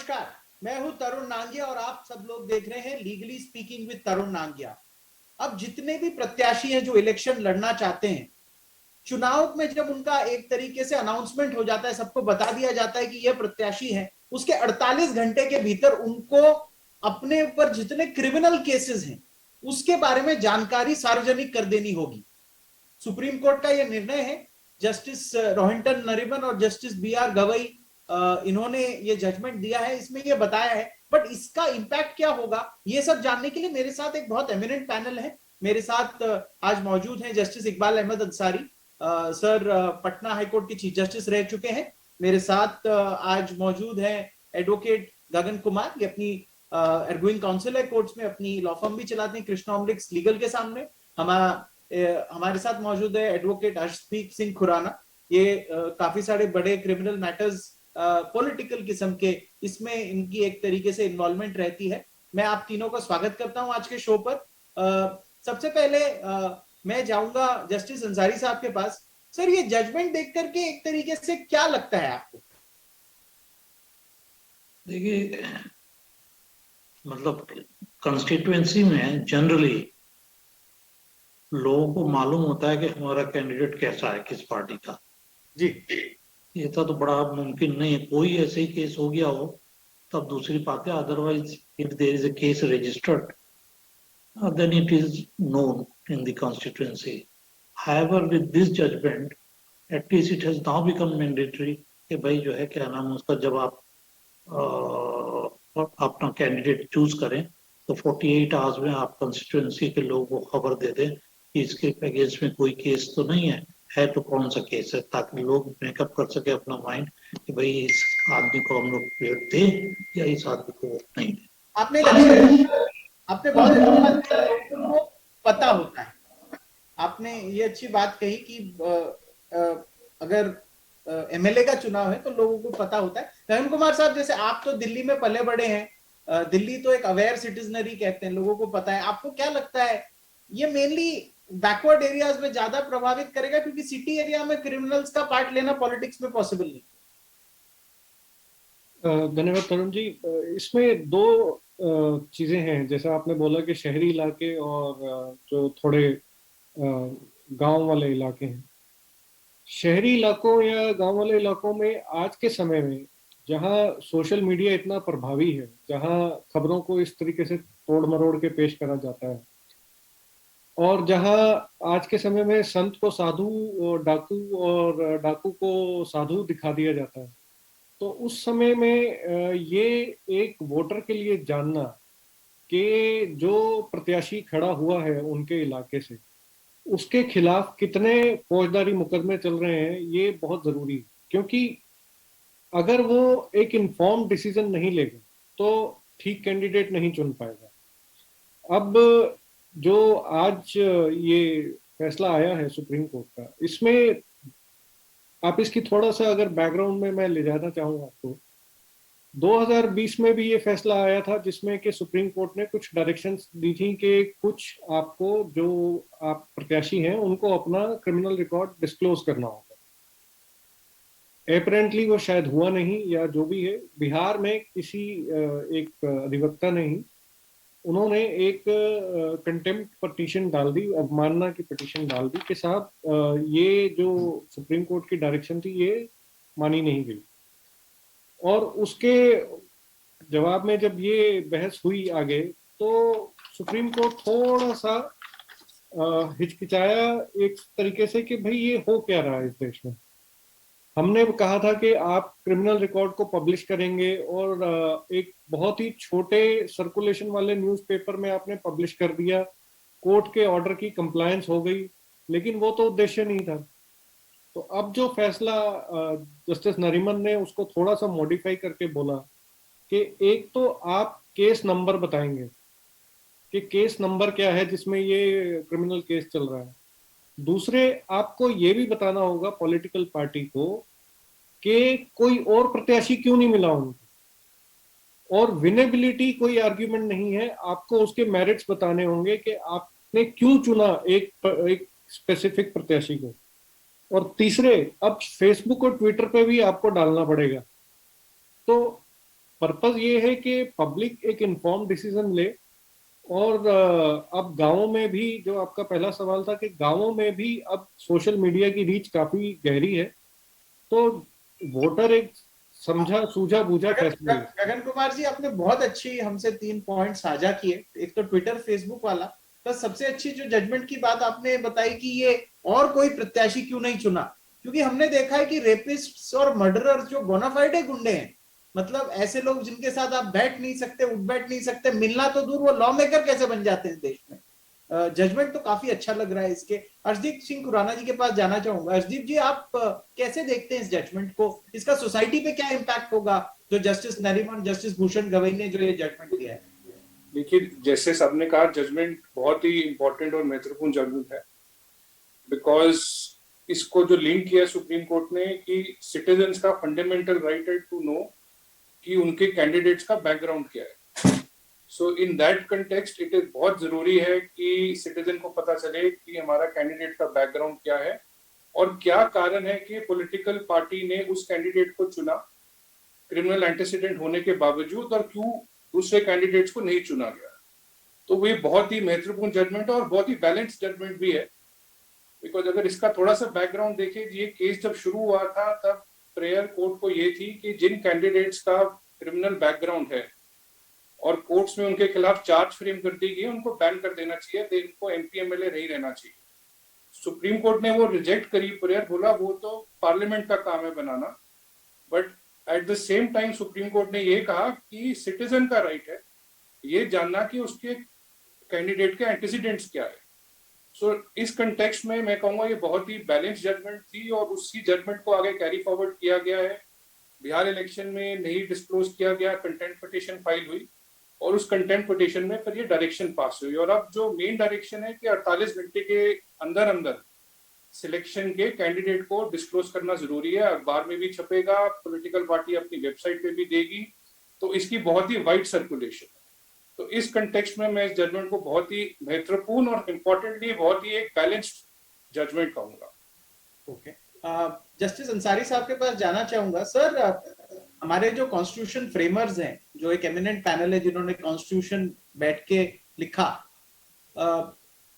नमस्कार, मैं हूं तरुण नांगिया और आप सब लोग देख रहे हैं लीगली स्पीकिंग विद तरुण नांगिया। अब जितने भी प्रत्याशी हैं जो इलेक्शन लड़ना चाहते हैं, चुनाव में जब उनका एक तरीके से अनाउंसमेंट हो जाता है, सबको बता दिया जाता है कि ये प्रत्याशी है, उसके 48 घंटे के भीतर उनको अपने ऊपर जितने क्रिमिनल केसेस हैं उसके बारे में जानकारी सार्वजनिक कर देनी होगी। सुप्रीम कोर्ट का यह निर्णय है। जस्टिस रोहिंटन नरीमन और जस्टिस बी आर गवई इन्होंने ये जजमेंट दिया है, इसमें ये बताया है। बट इसका इंपैक्ट क्या होगा ये सब जानने के लिए मेरे साथ एक बहुत एमिनेंट पैनल है। मेरे साथ आज मौजूद हैं justice Iqbal Ahmed Ansari, sir Patna high court के चीफ जस्टिस रह चुके हैं। मेरे साथ आज मौजूद है एडवोकेट गगन कुमार, ये अपनी एडगोइंग काउंसिल है, कोर्ट्स में अपनी लॉ फर्म भी चलाते हैं, कृष्णा ऑम्लिक्स लीगल के सामने। हमारे साथ मौजूद है एडवोकेट हर्षदीप सिंह खुराना, ये काफी सारे बड़े क्रिमिनल मैटर्स पॉलिटिकल किस्म के, इसमें इनकी एक तरीके से इन्वॉल्वमेंट रहती है। मैं आप तीनों का स्वागत करता हूं आज के शो पर। सबसे पहले मैं जाऊंगा जस्टिस अंसारी साहब के पास। सर, ये जजमेंट देख करके एक तरीके से क्या लगता है आपको? देखिए, मतलब कंस्टिट्यूएंसी में जनरली लोगों को मालूम होता है कि हमारा कैंडिडेट कैसा है, किस पार्टी का। जी, ये तो बड़ा मुमकिन नहीं है कोई ऐसे ही केस हो गया हो तब दूसरी बात है। Otherwise if there is a case registered then it is known in the constituency. However, with this judgment, at least it has now become mandatory कि भाई जो है क्या नाम उसका, जब आप अपना कैंडिडेट चूज करें तो 48 आवर्स में आप कंस्टिट्यूएंसी के लोगों को खबर दे दें कि इसके अगेंस्ट में कोई केस तो नहीं है तो कौन सा केस है, ताकि लोग मेकअप कर सके अपना माइंड कि भाई इस आदमी को हम लोग वोट दें या इस आदमी को वोट नहीं दें। आपने बहुत अच्छी बात कही, लोगों को पता होता है। आपने ये अच्छी बात कही कि अगर एमएलए का चुनाव है तो लोगों को पता होता है। गगन कुमार साहब, जैसे आप तो दिल्ली में पले बड़े हैं, दिल्ली तो एक अवेयर सिटीजनरी कहते हैं, लोगों को पता है। आपको क्या लगता है ये मेनली बैकवर्ड एरियाज में ज्यादा प्रभावित करेगा, क्योंकि सिटी एरिया में क्रिमिनल्स का पार्ट लेना पॉलिटिक्स में पॉसिबल नहीं? धन्यवाद तरुण जी। इसमें दो चीजें हैं, जैसा आपने बोला कि शहरी इलाके और जो थोड़े गांव वाले इलाके हैं। शहरी इलाकों या गांव वाले इलाकों में आज के समय में जहां सोशल मीडिया इतना प्रभावी है, जहां खबरों को इस तरीके से तोड़ मरोड़ के पेश करा जाता है, और जहां आज के समय में संत को साधु और डाकू को साधु दिखा दिया जाता है, तो उस समय में ये एक वोटर के लिए जानना कि जो प्रत्याशी खड़ा हुआ है उनके इलाके से, उसके खिलाफ कितने फौजदारी मुकदमे चल रहे हैं, ये बहुत जरूरी है। क्योंकि अगर वो एक इन्फॉर्म डिसीजन नहीं लेगा तो ठीक कैंडिडेट नहीं चुन पाएगा। अब जो आज ये फैसला आया है सुप्रीम कोर्ट का, इसमें आप इसकी थोड़ा सा अगर बैकग्राउंड में मैं ले जाना चाहूंगा आपको। 2020 में भी ये फैसला आया था जिसमें कि सुप्रीम कोर्ट ने कुछ डायरेक्शंस दी थी कि कुछ आपको, जो आप प्रत्याशी हैं, उनको अपना क्रिमिनल रिकॉर्ड डिस्क्लोज करना होगा। अपेरेंटली वो शायद हुआ नहीं, या जो भी है, बिहार में किसी एक अधिवक्ता ने ही, उन्होंने एक कंटेम्प्ट पटिशन डाल दी, अवमानना की पटिशन डाल दी कि साहब ये जो सुप्रीम कोर्ट की डायरेक्शन थी ये मानी नहीं गई। और उसके जवाब में जब ये बहस हुई आगे, तो सुप्रीम कोर्ट थोड़ा सा हिचकिचाया एक तरीके से कि भाई ये हो क्या रहा है इस देश में। हमने कहा था कि आप क्रिमिनल रिकॉर्ड को पब्लिश करेंगे, और एक बहुत ही छोटे सर्कुलेशन वाले न्यूज़पेपर में आपने पब्लिश कर दिया, कोर्ट के ऑर्डर की कंप्लायंस हो गई, लेकिन वो तो उद्देश्य नहीं था। तो अब जो फैसला जस्टिस नरीमन ने उसको थोड़ा सा मॉडिफाई करके बोला कि एक तो आप केस नंबर बताएंगे कि केस नंबर क्या है जिसमें ये क्रिमिनल केस चल रहा है। दूसरे, आपको ये भी बताना होगा पॉलिटिकल पार्टी को कि कोई और प्रत्याशी क्यों नहीं मिला उनको, और विनेबिलिटी कोई आर्ग्यूमेंट नहीं है, आपको उसके मेरिट्स बताने होंगे कि आपने क्यों चुना एक स्पेसिफिक प्रत्याशी को। और तीसरे, अब फेसबुक और ट्विटर पे भी आपको डालना पड़ेगा। तो पर्पस ये है कि पब्लिक एक इन्फॉर्म डिसीजन ले। और अब गांवों में भी, जो आपका पहला सवाल था कि गांवों में भी अब सोशल मीडिया की रीच काफी गहरी है, तो वोटर एक समझा सूझा बूझा फैसला ले। गगन कुमार जी, आपने बहुत अच्छी हमसे 3 पॉइंट साझा किए। एक तो ट्विटर फेसबुक वाला, तो सबसे अच्छी जो जजमेंट की बात आपने बताई कि ये और कोई प्रत्याशी क्यों नहीं चुना, क्योंकि हमने देखा है कि रेपिस्ट्स और मर्डरर्स जो बोनाफाइडे गुंडे हैं, मतलब ऐसे लोग जिनके साथ आप बैठ नहीं सकते, उठ बैठ नहीं सकते, मिलना तो दूर, वो लॉ मेकर कैसे बन जाते हैं देश में। जजमेंट तो काफी अच्छा लग रहा है इसके। अर्शदीप सिंह खुराना जी के पास जाना चाहूंगा। अर्शदीप जी, आप कैसे देखते हैं इस जजमेंट को? इसका सोसाइटी पे क्या इम्पैक्ट होगा, जो जस्टिस नरीमन, जस्टिस भूषण गवई ने जो ये जजमेंट दिया है? देखिए, जैसे सबने कहा, जजमेंट बहुत ही इंपॉर्टेंट और महत्वपूर्ण जजमेंट है, बिकॉज इसको जो लिंक किया सुप्रीम कोर्ट ने कि सिटीजन्स का फंडामेंटल राइट है टू नो कि उनके कैंडिडेट्स का बैकग्राउंड क्या है। So in that context it is बहुत जरूरी है कि सिटीजन को पता चले कि हमारा कैंडिडेट का बैकग्राउंड क्या है और क्या कारण है कि पॉलिटिकल पार्टी ने उस कैंडिडेट को चुना क्रिमिनल एंटीसीडेंट होने के बावजूद, और क्यों दूसरे कैंडिडेट्स को नहीं चुना गया। तो वो बहुत ही महत्वपूर्ण जजमेंट है और बहुत ही बैलेंस्ड जजमेंट भी है, बिकॉज अगर इसका थोड़ा सा बैकग्राउंड देखें, ये केस जब शुरू हुआ था तब प्रेयर कोर्ट को ये थी कि जिन कैंडिडेट्स का क्रिमिनल बैकग्राउंड है और कोर्ट्स में उनके खिलाफ चार्ज फ्रेम कर दी गई, उनको बैन कर देना चाहिए, उनको एमपी एमएलए नहीं रहना चाहिए। सुप्रीम कोर्ट ने वो रिजेक्ट करी प्रेयर, बोला वो तो पार्लियामेंट का काम है बनाना। But at the same time supreme court ने ये कहा कि सिटीजन का राइट है ये जानना कि उसके कैंडिडेट के एंटीसीडेंट्स क्या है। सो इस कंटेक्स्ट में मैं कहूंगा ये बहुत ही बैलेंस जजमेंट थी और उसी जजमेंट को आगे कैरी फॉरवर्ड किया गया है। बिहार इलेक्शन में नहीं डिस्क्लोज किया गया, कंटेम्प्ट पिटीशन फाइल हुई और उस कंटेम्प्ट पिटीशन में फिर ये डायरेक्शन पास हुई। और अब जो मेन डायरेक्शन है कि 48 घंटे के अंदर अंदर सिलेक्शन के कैंडिडेट को डिस्क्लोज करना जरूरी है। अखबार में भी छपेगा, पॉलिटिकल पार्टी अपनी वेबसाइट पे भी देगी, तो इसकी बहुत ही वाइड सर्कुलेशन है। तो इस कंटेक्स्ट में मैं इस जजमेंट को बहुत ही महत्वपूर्ण और इम्पोर्टेंटली बहुत ही एक बैलेंस्ड जजमेंट कहूंगा। ओके, जस्टिस अंसारी साहब के पास जाना चाहूंगा। सर, हमारे जो कॉन्स्टिट्यूशन फ्रेमर्स हैं, जो एक एमिनेंट पैनल है जिन्होंने कॉन्स्टिट्यूशन बैठ के लिखा,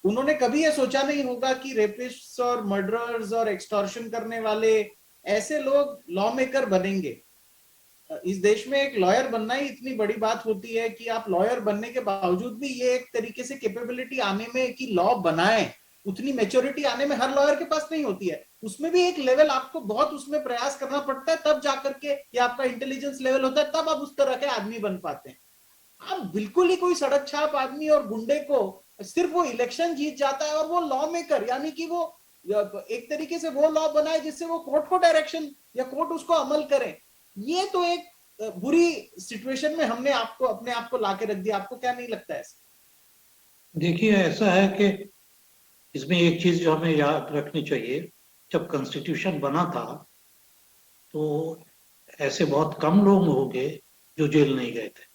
उन्होंने कभी ये सोचा नहीं होगा कि रेपिस्ट्स और मर्डरर्स और एक्सटॉर्शन करने वाले ऐसे लोग लॉ मेकर बनेंगे। इस देश में एक लॉयर बनना ही इतनी बड़ी बात होती है कि आप लॉयर बनने के बावजूद भी ये एक तरीके से कैपेबिलिटी आने में कि लॉ बनाए, उतनी मेच्योरिटी आने में हर लॉयर के पास नहीं होती है। उसमें भी एक लेवल आपको बहुत उसमें प्रयास करना पड़ता है, तब जाकर के ये आपका इंटेलिजेंस लेवल होता है, तब आप उस तरह के आदमी बन पाते हैं। आप बिल्कुल ही कोई सड़क छाप आदमी और गुंडे को सिर्फ वो इलेक्शन जीत जाता है और वो लॉ मेकर, यानी कि वो एक तरीके से वो लॉ बनाए जिससे वो कोर्ट को डायरेक्शन या कोर्ट उसको अमल करे। ये तो एक बुरी सिचुएशन में हमने आपको अपने आप को लाके रख दिया। आपको क्या नहीं लगता है? देखिए, ऐसा है कि इसमें एक चीज जो हमें याद रखनी चाहिए, जब कॉन्स्टिट्यूशन बना था तो ऐसे बहुत कम लोग होंगे जो जेल नहीं गए थे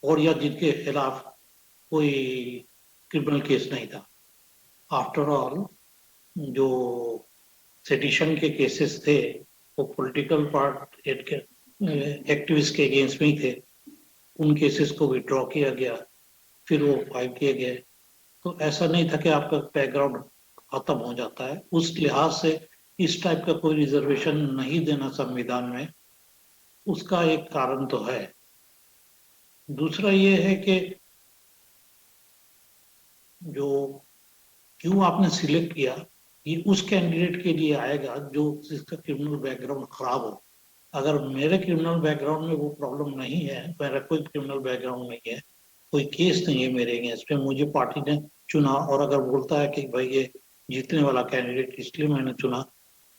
और या जिनके खिलाफ कोई क्रिमिनल केस नहीं था। आफ्टर ऑल जो सेडिशन के केसेस थे वो पॉलिटिकल पार्ट एक्टिविस्ट के अगेंस्ट में ही थे, उन केसेस को विड्रॉ किया गया, फिर वो फाइल किए गए। तो ऐसा नहीं था कि आपका बैकग्राउंड खत्म हो जाता है। उस लिहाज से इस टाइप का कोई रिजर्वेशन नहीं देना संविधान में, उसका एक कारण तो है। दूसरा ये है कि जो क्यों आपने सिलेक्ट किया, ये उस कैंडिडेट के लिए आएगा जो जिसका क्रिमिनल बैकग्राउंड खराब हो। अगर मेरे क्रिमिनल बैकग्राउंड में वो प्रॉब्लम नहीं है, मेरा कोई क्रिमिनल बैकग्राउंड नहीं है, कोई केस नहीं है मेरे अगेंस्ट में, मुझे पार्टी ने चुना और अगर बोलता है कि भाई ये जीतने वाला कैंडिडेट इसलिए मैंने चुना,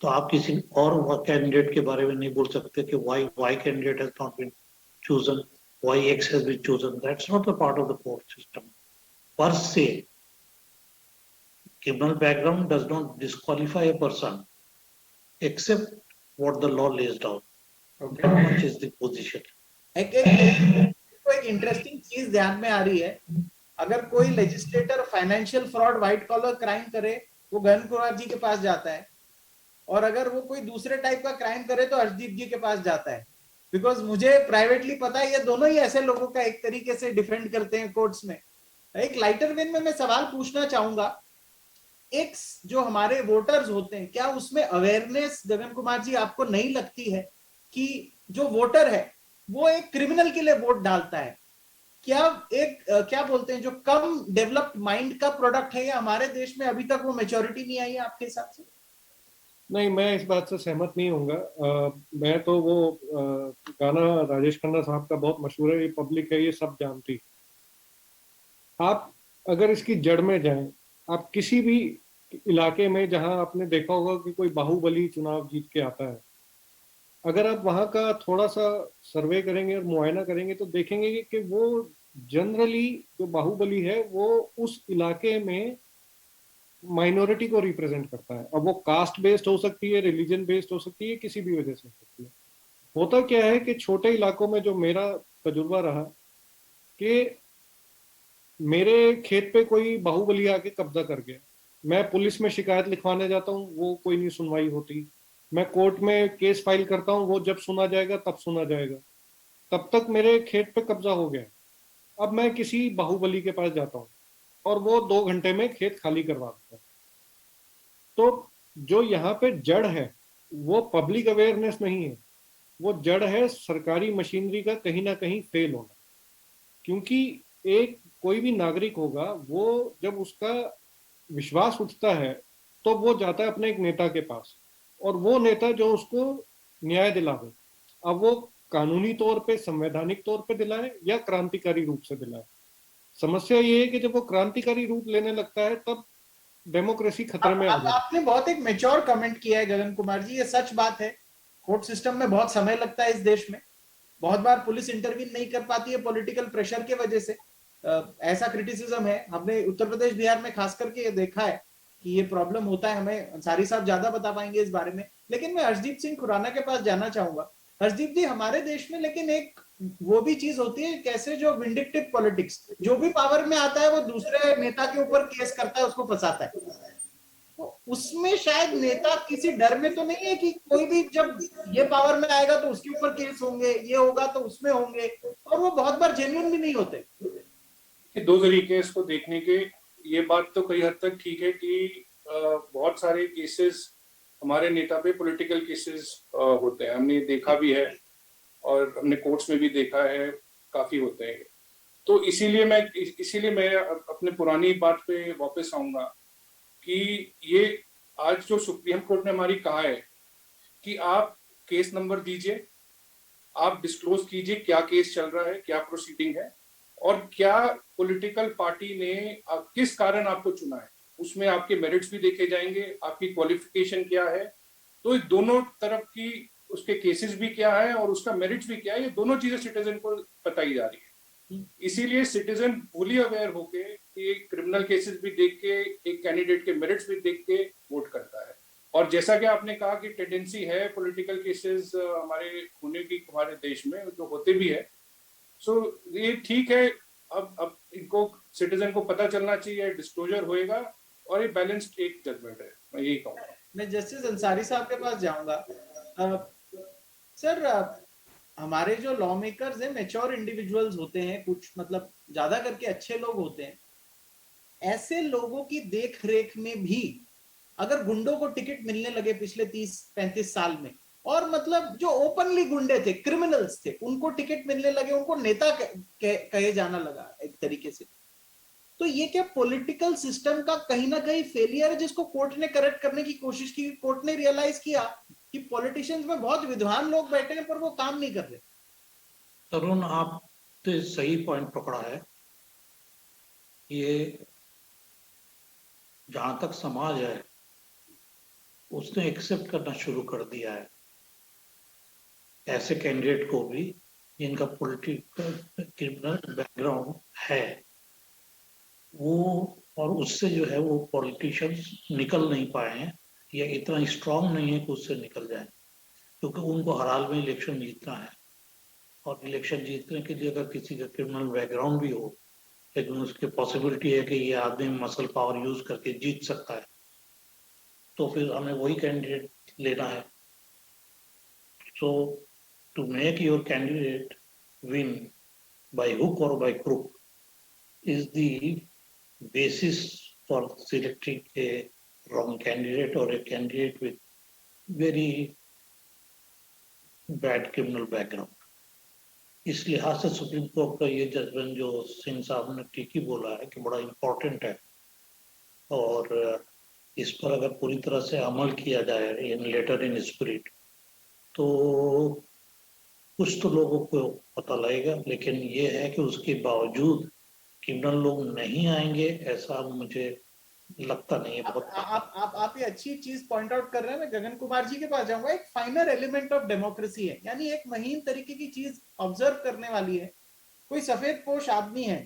तो आप किसी और कैंडिडेट के बारे में नहीं बोल सकते कि why candidate has not been chosen, why X has been chosen. That's not a part of the court system per se. Criminal background does not disqualify a person except what the law lays down. Okay. How much is the position? एक interesting चीज ध्यान में आ रही है। अगर कोई legislator financial fraud, white collar crime करे, वो गगन कुमार जी के पास जाता है, और अगर वो कोई दूसरे टाइप का क्राइम करे तो अर्शदीप जी के पास जाता है। बिकॉज मुझे प्राइवेटली पता है ये दोनों ही ऐसे लोगों का एक तरीके से डिफेंड करते हैं कोर्ट्स में। एक लाइटर वेन में मैं सवाल पूछना चाहूंगा, एक जो हमारे वोटर्स होते हैं, क्या उसमें अवेयरनेस गगन कुमार जी आपको नहीं लगती है कि जो वोटर है वो एक क्रिमिनल के लिए वोट डालता है? क्या एक क्या बोलते हैं, जो कम डेवलप्ड माइंड का प्रोडक्ट है, या हमारे देश में अभी तक वो मेच्योरिटी नहीं आई है आपके हिसाब से? नहीं, मैं इस बात से सहमत नहीं होऊंगा। मैं तो वो गाना राजेश खन्ना साहब का बहुत मशहूर है, ये पब्लिक है ये सब जानती। आप अगर इसकी जड़ में जाएं, आप किसी भी इलाके में जहां आपने देखा होगा कि कोई बाहुबली चुनाव जीत के आता है, अगर आप वहां का थोड़ा सा सर्वे करेंगे और मुआयना करेंगे तो देखेंगे कि वो जनरली जो बाहुबली है वो उस इलाके में माइनॉरिटी को रिप्रेजेंट करता है। अब वो कास्ट बेस्ड हो सकती है, रिलीजन बेस्ड हो सकती है, किसी भी वजह से हो सकती है। होता क्या है कि छोटे इलाकों में जो मेरा तजुर्बा रहा कि मेरे खेत पे कोई बाहुबली आके कब्जा कर गया, मैं पुलिस में शिकायत लिखवाने जाता हूँ, वो कोई नहीं सुनवाई होती। मैं कोर्ट में केस फाइल करता हूँ, वो जब सुना जाएगा तब सुना जाएगा, तब तक मेरे खेत पे कब्जा हो गया। अब मैं किसी बाहुबली के पास जाता हूँ और वो 2 घंटे में खेत खाली करवा देता है। तो जो यहाँ पे जड़ है वो पब्लिक अवेयरनेस नहीं है, वो जड़ है सरकारी मशीनरी का कहीं ना कहीं फेल होना। क्योंकि एक कोई भी नागरिक होगा, वो जब उसका विश्वास उठता है तो वो जाता है अपने एक नेता के पास, और वो नेता जो उसको न्याय दिलावे, अब वो कानूनी तौर पे, संवैधानिक तौर पे दिलाए या क्रांतिकारी रूप से दिलाए। समस्या ये है कि जब वो क्रांतिकारी रूप लेने लगता है तब डेमोक्रेसी खतरे में आ जाती है। आपने बहुत एक मेच्योर कमेंट किया है गगन कुमार जी, ये सच बात है। कोर्ट सिस्टम में बहुत समय लगता है इस देश में, बहुत बार पुलिस इंटरवीन नहीं कर पाती है पॉलिटिकल प्रेशर के वजह से। ऐसा क्रिटिसिज्म है, हमने उत्तर प्रदेश बिहार में खास करके ये देखा है कि ये प्रॉब्लम होता है। हमें अंसारी साहब ज्यादा बता पाएंगे इस बारे में, लेकिन मैं हर्षदीप सिंह खुराना के पास जाना चाहूंगा। हर्षदीप जी, हमारे देश में लेकिन एक वो भी चीज होती है, कैसे जो विंडिक्टिव पॉलिटिक्स, जो भी पावर में आता है वो दूसरे नेता के ऊपर केस करता है, उसको फंसाता है। तो उसमें शायद नेता किसी डर में तो नहीं है कि कोई भी जब ये पावर में आएगा तो उसके ऊपर केस होंगे, ये होगा तो उसमें होंगे, और वो बहुत बार जेन्युइन भी नहीं होते। दो तरीके इसको देखने के। ये बात तो कई हद तक ठीक है कि बहुत सारे केसेस हमारे नेता पे पॉलिटिकल केसेस होते हैं, हमने देखा भी है और हमने कोर्ट्स में भी देखा है, काफी होते हैं। तो इसीलिए मैं अपने पुरानी बात पे वापस आऊंगा कि ये आज जो सुप्रीम कोर्ट ने हमारी कहा है कि आप केस नंबर दीजिए, आप डिस्क्लोज कीजिए क्या केस चल रहा है, क्या प्रोसीडिंग है, और क्या पॉलिटिकल पार्टी ने किस कारण आपको चुना है, उसमें आपके मेरिट्स भी देखे जाएंगे, आपकी क्वालिफिकेशन क्या है। तो दोनों तरफ की उसके केसेस भी क्या है और उसका मेरिट्स भी क्या है, ये दोनों चीजें सिटीजन को बताई जा रही है। इसीलिए सिटीजन फुली अवेयर होके कि क्रिमिनल केसेस भी देख के, एक कैंडिडेट के मेरिट्स भी देख के वोट करता है। और जैसा कि आपने कहा कि टेंडेंसी है पॉलिटिकल केसेस हमारे होने की हमारे देश में, जो होते भी है। सो ये ठीक है, अब इनको सिटीजन को पता चलना चाहिए, डिस्क्लोजर होएगा और ये बैलेंस्ड एक जजमेंट है, मैं यही कहूँगा। मैं जस्टिस अंसारी साहब के पास जाऊंगा। सर, हमारे जो लॉ मेकर्स हैं मैच्योर इंडिविजुअल्स होते हैं, कुछ मतलब ज्यादा करके अच्छे लोग होते हैं। ऐसे लोगों की देख रेख में भी अगर गुंडों को टिकट मिलने लगे पिछले 30-35 साल में, और मतलब जो ओपनली गुंडे थे, क्रिमिनल्स थे, उनको टिकट मिलने लगे, उनको नेता कहे जाना लगा एक तरीके से, तो ये क्या पॉलिटिकल सिस्टम का कहीं ना कहीं फेलियर है, जिसको कोर्ट ने करेक्ट करने की कोशिश की? कोर्ट ने रियलाइज किया कि पॉलिटिशियंस में बहुत विद्वान लोग बैठे हैं पर वो काम नहीं कर रहे। तरुण, आपने सही पॉइंट पकड़ा है। ये जहां तक समाज है उसने एक्सेप्ट करना शुरू कर दिया है ऐसे कैंडिडेट को भी जिनका पॉलिटिकल क्रिमिनल बैकग्राउंड है, वो और उससे जो है वो पॉलिटिशियंस निकल नहीं पाए हैं या इतना स्ट्रांग नहीं है कि उससे निकल जाए, क्योंकि उनको हर हाल में इलेक्शन जीतना है। और इलेक्शन जीतने के लिए अगर किसी का क्रिमिनल बैकग्राउंड भी हो, लेकिन उसकी पॉसिबिलिटी है कि ये आदमी मसल पावर यूज करके जीत सकता है, तो फिर हमें वही कैंडिडेट लेना है। तो to make your candidate win by hook or by crook is the basis for selecting a wrong candidate or a candidate with very bad criminal background. इस लिहाज से सुप्रीम कोर्ट का ये जजमेंट जो सिंह साहब ने ठीक ही बोला है कि बड़ा इम्पोर्टेंट है, और इस पर अगर पूरी तरह से अमल किया जाए इन लेटर इन स्पिरिट तो कुछ तो लोगों को पता लगेगा, लेकिन ये है कि उसके बावजूद क्रिमिनल लोग नहीं आएंगे ऐसा मुझे लगता नहीं है। बहुत आप ये अच्छी चीज पॉइंट आउट कर रहे हैं। मैं गगन कुमार जी के पास जाऊंगा। एक फाइनर एलिमेंट ऑफ डेमोक्रेसी है, यानी एक महीन तरीके की चीज ऑब्जर्व करने वाली है। कोई सफेद पोश आदमी है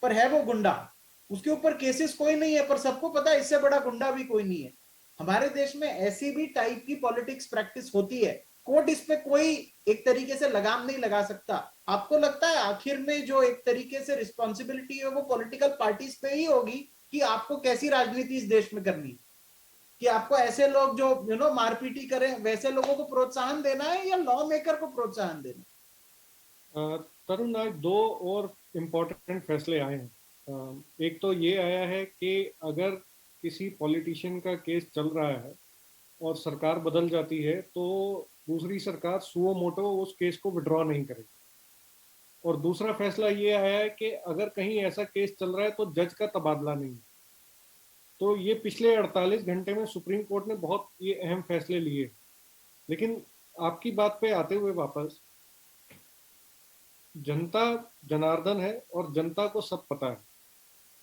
पर है वो गुंडा, उसके ऊपर केसेस कोई नहीं है पर सबको पता है इससे बड़ा गुंडा भी कोई नहीं है। हमारे देश में ऐसी भी टाइप की पॉलिटिक्स प्रैक्टिस होती है। कोर्ट इस पे कोई एक तरीके से लगाम नहीं लगा सकता। आपको लगता है आखिर में जो एक तरीके से रिस्पॉन्सिबिलिटी है वो पॉलिटिकल पार्टीज पे ही होगी कि आपको कैसी राजनीति इस देश में करनी, कि आपको ऐसे लोग जो मारपीटी करें वैसे लोगों को प्रोत्साहन देना है या लॉ मेकर को प्रोत्साहन देना? तरुण नायक, दो और इम्पोर्टेंट फैसले आए हैं। एक तो ये आया है कि अगर किसी पॉलिटिशियन का केस चल रहा है और सरकार बदल जाती है तो दूसरी सरकार सुओ मोटो उस केस को विड्रॉ नहीं करेगी। और दूसरा फैसला ये आया है कि अगर कहीं ऐसा केस चल रहा है तो जज का तबादला नहीं। तो ये पिछले 48 घंटे में सुप्रीम कोर्ट ने बहुत ये अहम फैसले लिए। लेकिन आपकी बात पे आते हुए वापस, जनता जनार्दन है और जनता को सब पता है,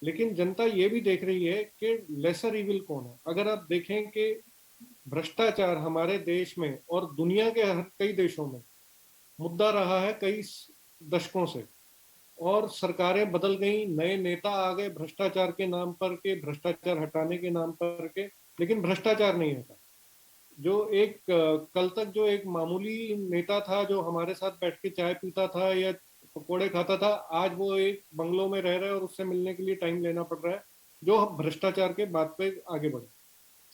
लेकिन जनता ये भी देख रही है कि लेसर इविल कौन है। अगर आप देखें कि भ्रष्टाचार हमारे देश में और दुनिया के कई देशों में मुद्दा रहा है कई दशकों से, और सरकारें बदल गई, नए नेता आ गए भ्रष्टाचार के नाम पर के, भ्रष्टाचार हटाने के नाम पर के, लेकिन भ्रष्टाचार नहीं हटा। जो एक कल तक जो एक मामूली नेता था जो हमारे साथ बैठ के चाय पीता था या पकोड़े खाता था, आज वो एक बंगलों में रह रहा है और उससे मिलने के लिए टाइम लेना पड़ रहा है, जो भ्रष्टाचार के बात पे आगे बढ़े।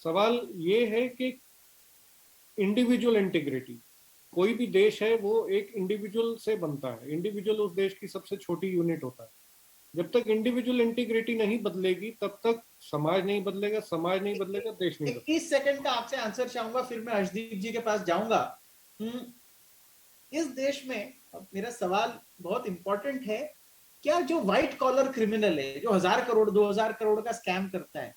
सवाल ये है कि इंडिविजुअल इंटीग्रिटी, कोई भी देश है वो एक इंडिविजुअल से बनता है। इंडिविजुअल उस देश की सबसे छोटी यूनिट होता है। जब तक इंडिविजुअल इंटीग्रिटी नहीं बदलेगी तब तक समाज नहीं बदलेगा, समाज नहीं बदलेगा, देश नहीं बदलेगा। 21 सेकंड का आपसे आंसर चाहूंगा, फिर मैं हर्षदीप जी के पास जाऊंगा। इस देश में मेरा सवाल बहुत इंपॉर्टेंट है, क्या जो व्हाइट कॉलर क्रिमिनल है जो 1000 करोड़ 2000 करोड़ का स्कैम करता है,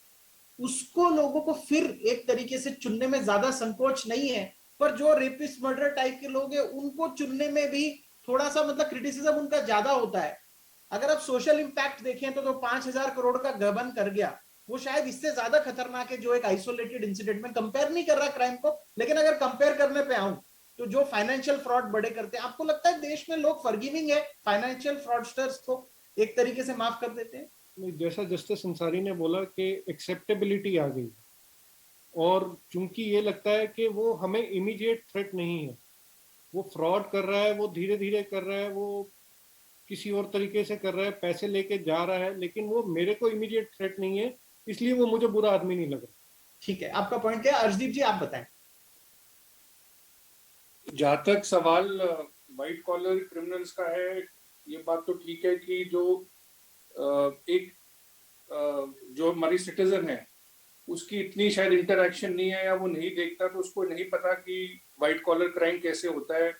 उसको लोगों को फिर एक तरीके से चुनने में ज्यादा संकोच नहीं है, पर जो रेपिस्ट मर्डर टाइप के लोग हैं उनको चुनने में भी थोड़ा सा क्रिटिसिज्म उनका ज्यादा होता है? अगर आप सोशल इंपैक्ट देखें तो 5000 करोड़ का गबन कर गया वो शायद इससे ज्यादा खतरनाक है जो एक आइसोलेटेड इंसिडेंट में। कंपेयर नहीं कर रहा क्राइम को, लेकिन अगर कंपेयर करने पे आऊं तो जो फाइनेंशियल फ्रॉड बड़े करते हैं, आपको लगता है देश में लोग फॉरगिविंग है फाइनेंशियल फ्रॉडस्टर्स को एक तरीके से माफ कर देते हैं? जैसा जस्टिस अंसारी ने बोला कि एक्सेप्टेबिलिटी आ गई, और चूंकि ये लगता है कि वो हमें इमीडिएट थ्रेट नहीं है, वो फ्रॉड कर रहा है, वो धीरे धीरे कर रहा है, वो किसी और तरीके से कर रहा है, पैसे लेके जा रहा है, लेकिन वो मेरे को इमीडिएट थ्रेट नहीं है, इसलिए वो मुझे बुरा आदमी नहीं लग रहा। ठीक है, आपका पॉइंट क्या है? अर्शदीप जी आप बताएं। जहां तक सवाल व्हाइट कॉलर क्रिमिनल्स का है, ये बात तो ठीक है कि जो हमारी सिटीजन है उसकी इतनी शायद इंटरैक्शन नहीं है या वो नहीं देखता, तो उसको नहीं पता कि व्हाइट कॉलर क्राइम कैसे होता है।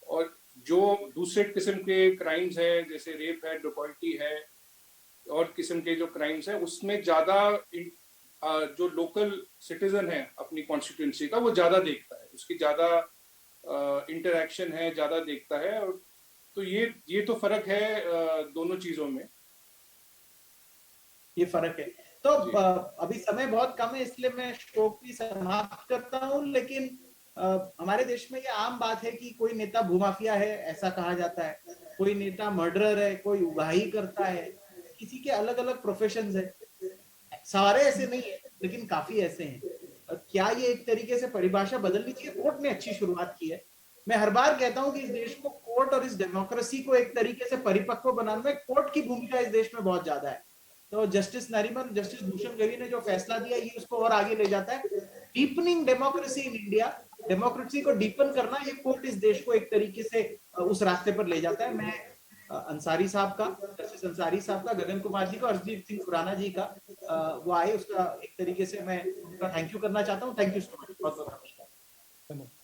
और जो दूसरे किस्म के क्राइम्स है जैसे रेप है, डकैती है और किस्म के जो क्राइम्स है, उसमें ज्यादा जो लोकल सिटीजन है अपनी कॉन्स्टिट्यूंसी का वो ज्यादा देखता है, उसकी ज्यादा इंटरैक्शन है, ज्यादा देखता है। और तो ये तो फर्क है दोनों चीजों में, ये फर्क है। तो अभी समय बहुत कम है इसलिए मैं शो की समाप्त करता हूं, लेकिन हमारे देश में ये आम बात है कि कोई नेता भूमाफिया है ऐसा कहा जाता है, कोई नेता मर्डरर है, कोई उगाही करता है, किसी के अलग अलग प्रोफेशंस है। सारे ऐसे नहीं है लेकिन काफी ऐसे हैं। क्या ये एक तरीके से परिभाषा बदलनी चाहिए? कोर्ट ने अच्छी शुरुआत की है। मैं हर बार कहता हूं कि इस देश को कोर्ट और इस डेमोक्रेसी को एक तरीके से परिपक्व बनाने में कोर्ट की भूमिका इस देश में बहुत ज्यादा है। तो जस्टिस नरीमन, जस्टिस भूषण गवई ने जो फैसला दिया ये उसको और आगे ले जाता है। Deepening democracy in India, democracy को डीपन करना, ये कोर्ट इस देश को एक तरीके से उस रास्ते पर ले जाता है। मैं अंसारी साहब का, जस्टिस अंसारी साहब का, गगन कुमार जी का, हरदीप सिंह खुराना जी का, वो आए, उसका एक तरीके से मैं उनका थैंक यू करना चाहता हूँ। थैंक यू सो मच, बहुत बहुत नमस्कार।